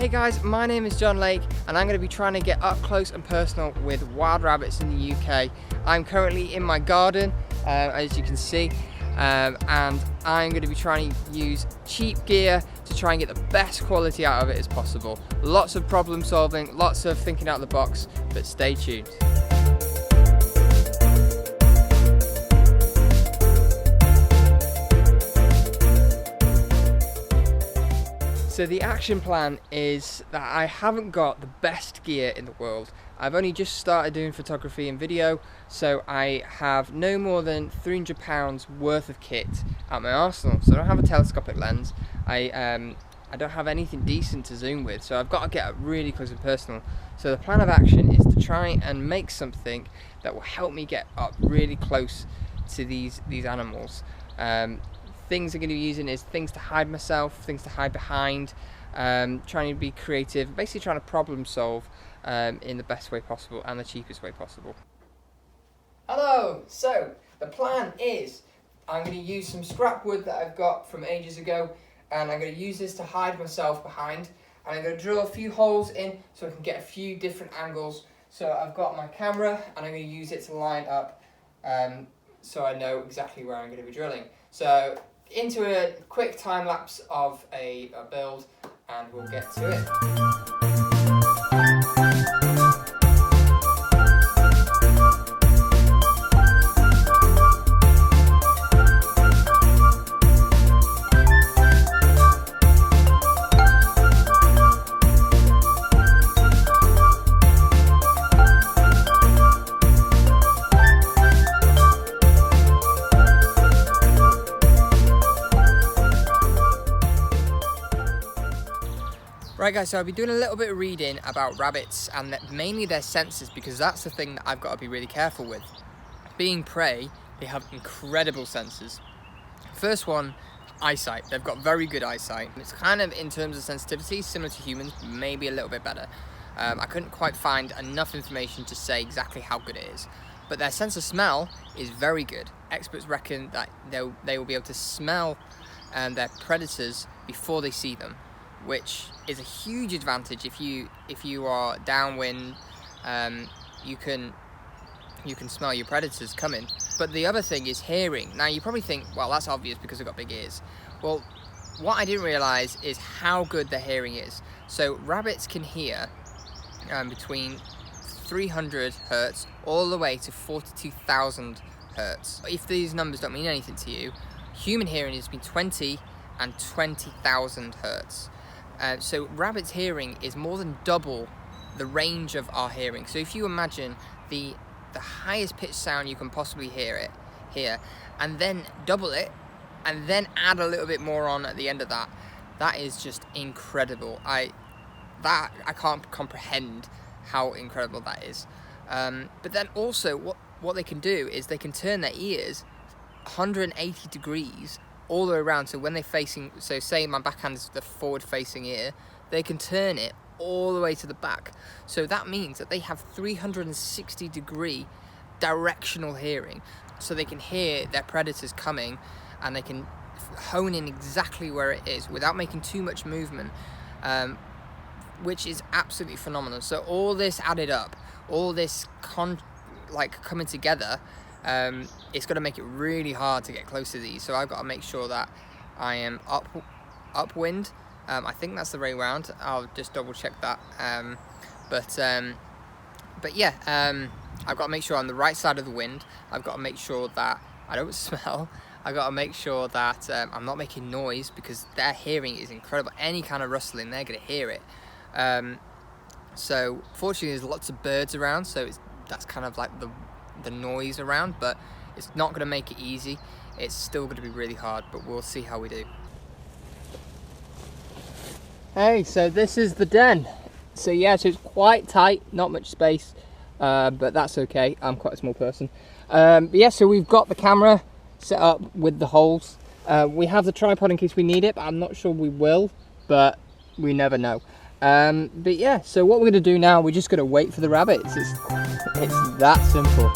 Hey guys, my name is John Lake and I'm going to be trying to get up close and personal with wild rabbits in the UK. I'm currently in my garden, as you can see, and I'm going to be trying to use cheap gear to try and get the best quality out of it as possible. Lots of problem solving, lots of thinking out of the box, but stay tuned. So the action plan is that I haven't got the best gear in the world. I've only just started doing photography and video, so I have no more than £300 worth of kit at my arsenal. So I don't have a telescopic lens, I don't have anything decent to zoom with, so I've got to get really close and personal. So the plan of action is to try and make something that will help me get up really close to these animals. Things I'm going to be using is things to hide myself, things to hide behind, trying to be creative, basically trying to problem solve in the best way possible and the cheapest way possible. Hello! So, the plan is I'm going to use some scrap wood that I've got from ages ago, and I'm going to use this to hide myself behind, and I'm going to drill a few holes in so I can get a few different angles. So I've got my camera and I'm going to use it to line up so I know exactly where I'm going to be drilling. So into a quick time lapse of a build and we'll get to it. Right guys, so I'll be doing a little bit of reading about rabbits and mainly their senses, because that's the thing that I've got to be really careful with. Being prey, they have incredible senses. First one, eyesight. They've got very good eyesight. It's kind of, in terms of sensitivity, similar to humans, maybe a little bit better. I couldn't quite find enough information to say exactly how good it is. But their sense of smell is very good. Experts reckon that they will be able to smell their predators before they see them, which is a huge advantage if you are downwind. You can smell your predators coming. But the other thing is hearing. Now you probably think, well, that's obvious because they've got big ears. Well, what I didn't realize is how good their hearing is. So rabbits can hear between 300 hertz all the way to 42,000 hertz. If these numbers don't mean anything to you, human hearing is between 20 and 20,000 hertz. So rabbits' hearing is more than double the range of our hearing. So if you imagine the highest pitched sound you can possibly hear, and then double it, and then add a little bit more on at the end of that, that is just incredible. I can't comprehend how incredible that is. But then also what they can do is they can turn their ears 180 degrees all the way around. So when they're facing, so say my backhand is the forward facing ear, they can turn it all the way to the back. So that means that they have 360 degree directional hearing. So they can hear their predators coming and they can hone in exactly where it is without making too much movement, which is absolutely phenomenal. So all this added up, all this coming together, it's going to make it really hard to get close to these. So I've got to make sure that I am upwind. I think that's the way around. I'll just double check that. But yeah, I've got to make sure I'm the right side of the wind. I've got to make sure that I don't smell. I've got to make sure that I'm not making noise, because their hearing is incredible. Any kind of rustling, they're going to hear it. So fortunately there's lots of birds around, so that's kind of like the noise around, but it's not going to make it easy. It's still going to be really hard, but we'll see how we do. Hey, so this is the den. So yeah, so it's quite tight, not much space, but that's okay. I'm quite a small person. But yeah, so we've got the camera set up with the holes. We have the tripod in case we need it, but I'm not sure we will, but we never know. But yeah, so what we're going to do now, we're just going to wait for the rabbits. It's that simple.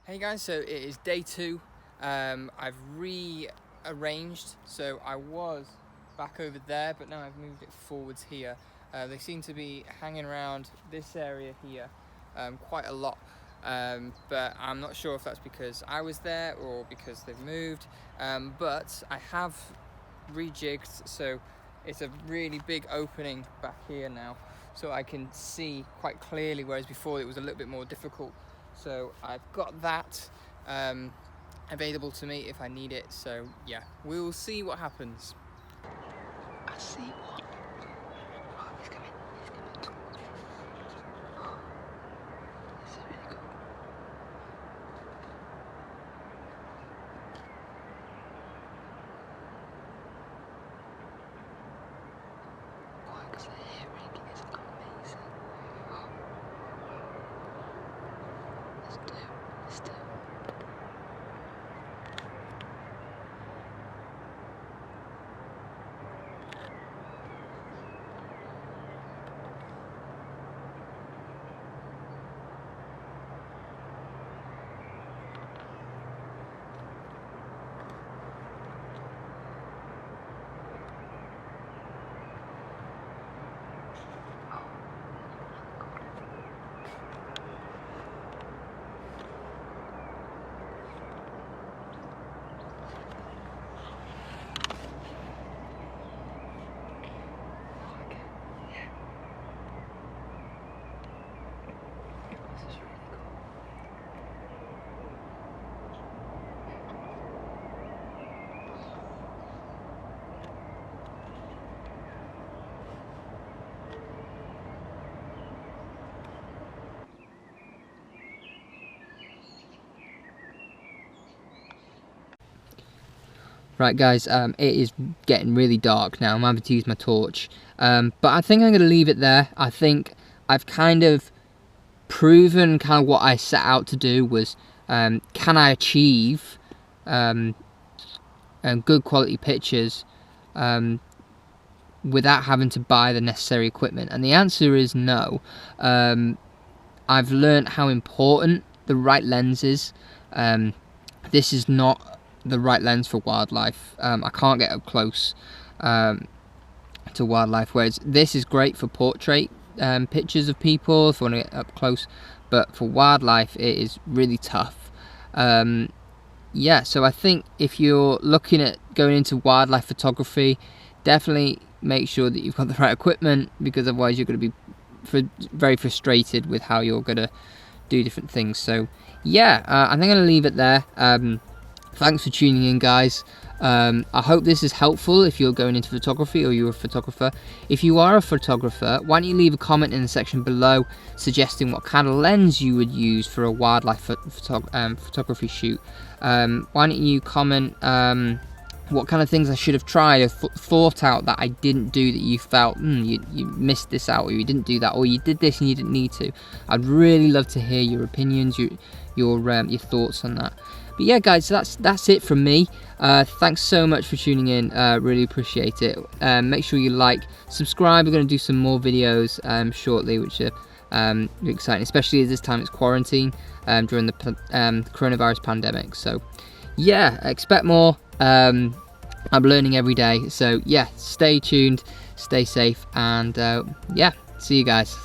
Hey guys, so it is day 2. I've rearranged, so I was back over there, but now I've moved it forwards here. They seem to be hanging around this area here quite a lot, but I'm not sure if that's because I was there or because they've moved, but I have rejigged, so it's a really big opening back here now, so I can see quite clearly, whereas before it was a little bit more difficult. So I've got that available to me if I need it. So yeah, we'll see what happens. I see one. Oh, he's coming. He's coming. This is really cool. Why? Because the hearing is amazing. Let's do. Right guys, it is getting really dark now. I'm having to use my torch, but I think I'm going to leave it there. I think I've kind of proven kind of what I set out to do was, can I achieve good quality pictures without having to buy the necessary equipment? And the answer is no. I've learned how important the right lens is. This is not the right lens for wildlife. I can't get up close to wildlife, whereas this is great for portrait pictures of people if you want to get up close, but for wildlife it is really tough. Yeah, so I think if you're looking at going into wildlife photography, definitely make sure that you've got the right equipment, because otherwise you're going to be very frustrated with how you're going to do different things. So yeah, I think I'm going to leave it there. Thanks for tuning in, guys. I hope this is helpful if you're going into photography or you're a photographer. If you are a photographer, why don't you leave a comment in the section below suggesting what kind of lens you would use for a wildlife photography shoot. Why don't you comment what kind of things I should have tried or thought out that I didn't do, that you felt you missed this out, or you didn't do that, or you did this and you didn't need to. I'd really love to hear your opinions, your thoughts on that. But yeah guys, so that's it from me. Thanks so much for tuning in, really appreciate it. Make sure you like, subscribe. We're going to do some more videos shortly, which are exciting, especially at this time it's quarantine during the coronavirus pandemic. So yeah, expect more. I'm learning every day, so yeah, stay tuned, stay safe, and yeah, see you guys.